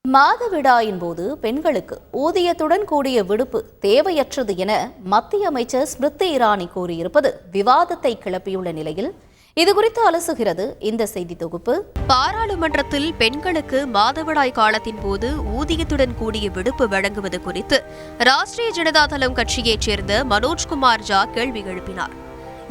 மாதவிடாயின் போது பெண்களுக்கு ஊதியத்துடன் கூடிய விடுப்பு தேவையற்றது என மத்திய அமைச்சர் ஸ்மிருதி இரானி கூறியிருப்பது விவாதத்தை கிளப்பியுள்ள நிலையில் இதுகுறித்து அலசுகிறது இந்த செய்தி தொகுப்பு. பாராளுமன்றத்தில் பெண்களுக்கு மாதவிடாய் காலத்தின் போது ஊதியத்துடன் கூடிய விடுப்பு வழங்குவது குறித்து ராஷ்டிரிய ஜனதா தளம் கட்சியைச் சேர்ந்த மனோஜ்குமார் ஜா கேள்வி எழுப்பினார்.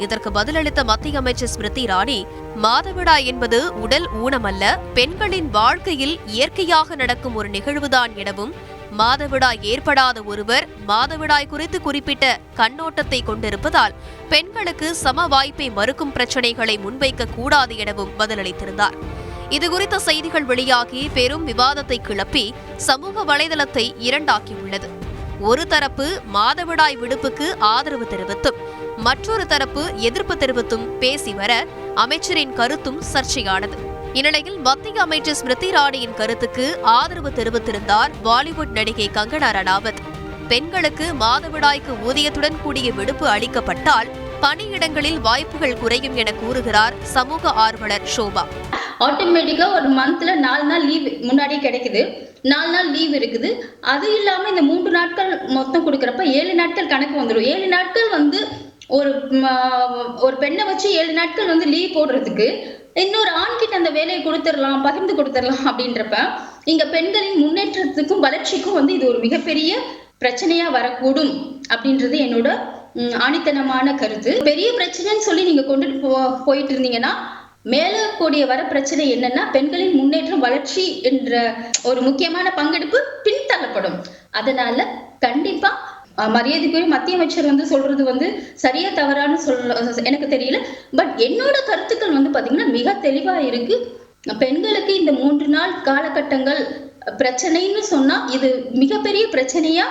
இதற்கு பதிலளித்த மத்திய அமைச்சர் ஸ்மிருதி இரானி, மாதவிடாய் என்பது உடல் ஊனமல்ல, பெண்களின் வாழ்க்கையில் இயற்கையாக நடக்கும் ஒரு நிகழ்வுதான் எனவும், மாதவிடாய் ஏற்படாத ஒருவர் மாதவிடாய் குறித்து குறிப்பிட்ட கண்ணோட்டத்தை கொண்டிருப்பதால் பெண்களுக்கு சம வாய்ப்பை மறுக்கும் பிரச்சினைகளை முன்வைக்க கூடாது எனவும் பதிலளித்திருந்தார். இதுகுறித்த செய்திகள் வெளியாகி பெரும் விவாதத்தை கிளப்பி சமூக வலைதளத்தை இரண்டாக்கியுள்ளது. ஒரு தரப்பு மாதவிடாய் விடுப்புக்கு ஆதரவு தெரிவித்தும் மற்றொரு தரப்பு எதிர்ப்பு தெரிவித்தும் பேசி வர அமைச்சரின் கருத்தும் சர்ச்சையானது. இந்நிலையில் மத்திய அமைச்சர் ஸ்மிருதி இரானியின் கருத்துக்கு ஆதரவு தெரிவித்திருந்தார் பாலிவுட் நடிகை கங்கனா ரனாவத். பெண்களுக்கு மாதவிடாய்க்கு ஊதியத்துடன் கூடிய விடுப்பு அளிக்கப்பட்டால் பணியிடங்களில் வாய்ப்புகள் குறையும் என கூறுகிறார் சமூக ஆர்வலர் ஷோபா. ஆட்டோமேட்டிக்கா ஒரு மந்த்ல 4 நாள் லீவ் முன்னாடியே கிடைக்குது, 4 நாள் லீவ் இருக்குது. அது இல்லாம இந்த 3 நாட்கள் மொத்தம் கொடுக்கறப்ப 7 நாட்கள் கணக்கு வந்துடும். 7 நாட்கள் வந்து ஒரு பெண்ணை வச்சு 7 நாட்கள் வந்து லீவ் போடுறதுக்கு இன்னொரு ஆண்கிட்ட அந்த வேலையை கொடுத்துடலாம், பகிர்ந்து கொடுத்துடலாம். அப்படின்றப்ப இங்க பெண்களின் முன்னேற்றத்துக்கும் வளர்ச்சிக்கும் வந்து இது ஒரு மிகப்பெரிய பிரச்சனையா வரக்கூடும் அப்படின்றது என்னோட ஆணித்தனமான கருத்து. பெரிய பிரச்சனைன்னு சொல்லி நீங்க கொண்டுட்டு போயிட்டு இருந்தீங்கன்னா மேல கூடிய வர பிரச்சனை என்னன்னா பெண்களின் முன்னேற்றம் வளர்ச்சி என்ற ஒரு முக்கியமான பங்கெடுப்பு பின்தள்ளப்படும். அதனால கண்டிப்பா மரியாதைக்குரிய மத்திய அமைச்சர் வந்து சொல்றது வந்து சரியா தவறான்னு எனக்கு தெரியல. பட் என்னோட கருத்துக்கள் வந்து பாத்தீங்கன்னா மிக தெளிவா இருக்கு. பெண்களுக்கு இந்த 3 நாள் காலகட்டங்கள் பிரச்சனைன்னு சொன்னா இது மிகப்பெரிய பிரச்சனையா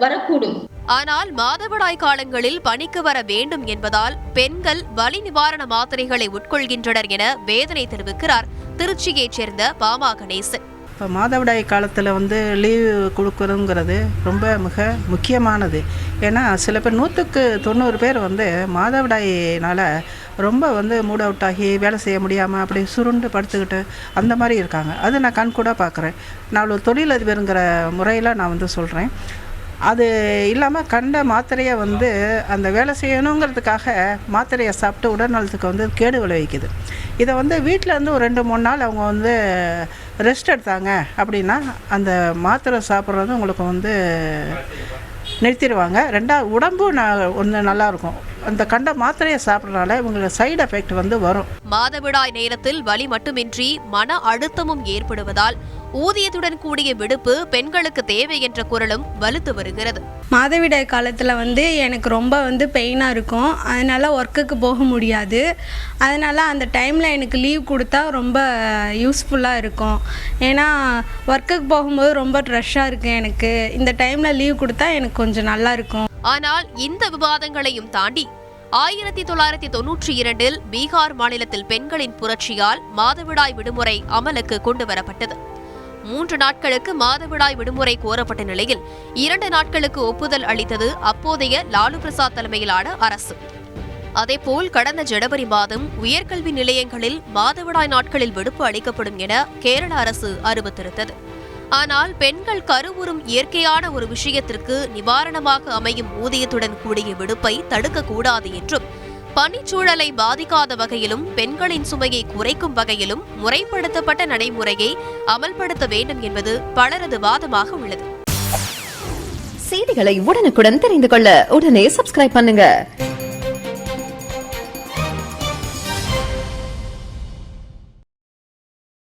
வரக்கூடும். ஆனால் மாதவிடாய் காலங்களில் பணிக்கு வர வேண்டும் என்பதால் பெண்கள் வலி நிவாரண மாத்திரைகளை உட்கொள்கின்றனர் என வேதனை தெரிவிக்கிறார் திருச்சியைச் சேர்ந்த பாமா கணேசன். இப்போ மாதவிடாய் காலத்தில் வந்து லீவ் கொடுக்குறதுங்கிறது ரொம்ப மிக முக்கியமானது. ஏன்னா சில பேர் 100க்கு 90 பேர் வந்து மாதவிடாயினால் ரொம்ப வந்து மூட் அவுட் ஆகி வேலை செய்ய முடியாமல் அப்படி சுருண்டு படுத்துக்கிட்டு அந்த மாதிரி இருக்காங்க. அது நான் கண்கூட பார்க்குறேன். நான் ஒரு தொழிலதிபருங்கிற முறையில் நான் வந்து சொல்கிறேன். அது இல்லாமல் கண்ட மாத்திரையை வந்து அந்த வேலை செய்யணுங்கிறதுக்காக மாத்திரையை சாப்பிட்டு உடல்நலத்துக்கு வந்து கேடு விளைவிக்குது. இதை வந்து வீட்டில் இருந்து ஒரு 2-3 நாள் அவங்க வந்து ரெஸ்ட் எடுத்தாங்க அப்படின்னா அந்த மாத்திரை சாப்பிட்றது உங்களுக்கு வந்து நிறுத்திடுவாங்க. 2வது உடம்பு ஒன்று நல்லாயிருக்கும். அந்த கண்ட மாத்திரையை சாப்பிட்றதுனால இவங்களுக்கு சைடு எஃபெக்ட் வந்து வரும். மாதவிடாய் நேரத்தில் வலி மட்டுமின்றி மன அழுத்தமும் ஏற்படுவதால் ஊதியத்துடன் கூடிய விடுப்பு பெண்களுக்கு தேவை என்ற குரலும் வலுத்து வருகிறது. மாதவிடாய் காலத்தில் வந்து எனக்கு ரொம்ப வந்து பெயினாக இருக்கும். அதனால் ஒர்க்குக்கு போக முடியாது. அதனால் அந்த டைமில் எனக்கு லீவ் கொடுத்தா ரொம்ப யூஸ்ஃபுல்லாக இருக்கும். ஏன்னா ஒர்க்குக்கு போகும்போது ரொம்ப ரஷ்ஷாக இருக்குது. எனக்கு இந்த டைமில் லீவ் கொடுத்தா எனக்கு கொஞ்சம் நல்லா இருக்கும். ஆனால் இந்த விவாதங்களையும் தாண்டி 1992 பீகார் மாநிலத்தில் பெண்களின் புரட்சியால் மாதவிடாய் விடுமுறை அமலுக்கு கொண்டு வரப்பட்டது. 3 நாட்களுக்கு மாதவிடாய் விடுமுறை கோரப்பட்ட நிலையில் 2 நாட்களுக்கு ஒப்புதல் அளித்தது அப்போதைய லாலு பிரசாத் தலைமையிலான அரசு. அதேபோல் கடந்த ஜனவரி மாதம் உயர்கல்வி நிலையங்களில் மாதவிடாய் நாட்களில் விடுப்பு அளிக்கப்படும் என கேரள அரசு அறிவித்திருந்தது. ஆனால் பெண்கள் கருவுறும் இயற்கையான ஒரு விஷயத்திற்கு நிவாரணமாக அமையும் ஊதியத்துடன் கூடிய விடுப்பை தடுக்கக்கூடாது என்றும், பணிச்சூழலை பாதிக்காத வகையிலும் பெண்களின் சுமையை குறைக்கும் வகையிலும் முறைப்படுத்தப்பட்ட நடைமுறையை அமல்படுத்த வேண்டும் என்பது பலரது வாதமாக உள்ளது. செய்திகளை உடனுக்குடன் தெரிந்து கொள்ள உடனே சப்ஸ்கிரைப் பண்ணுங்க.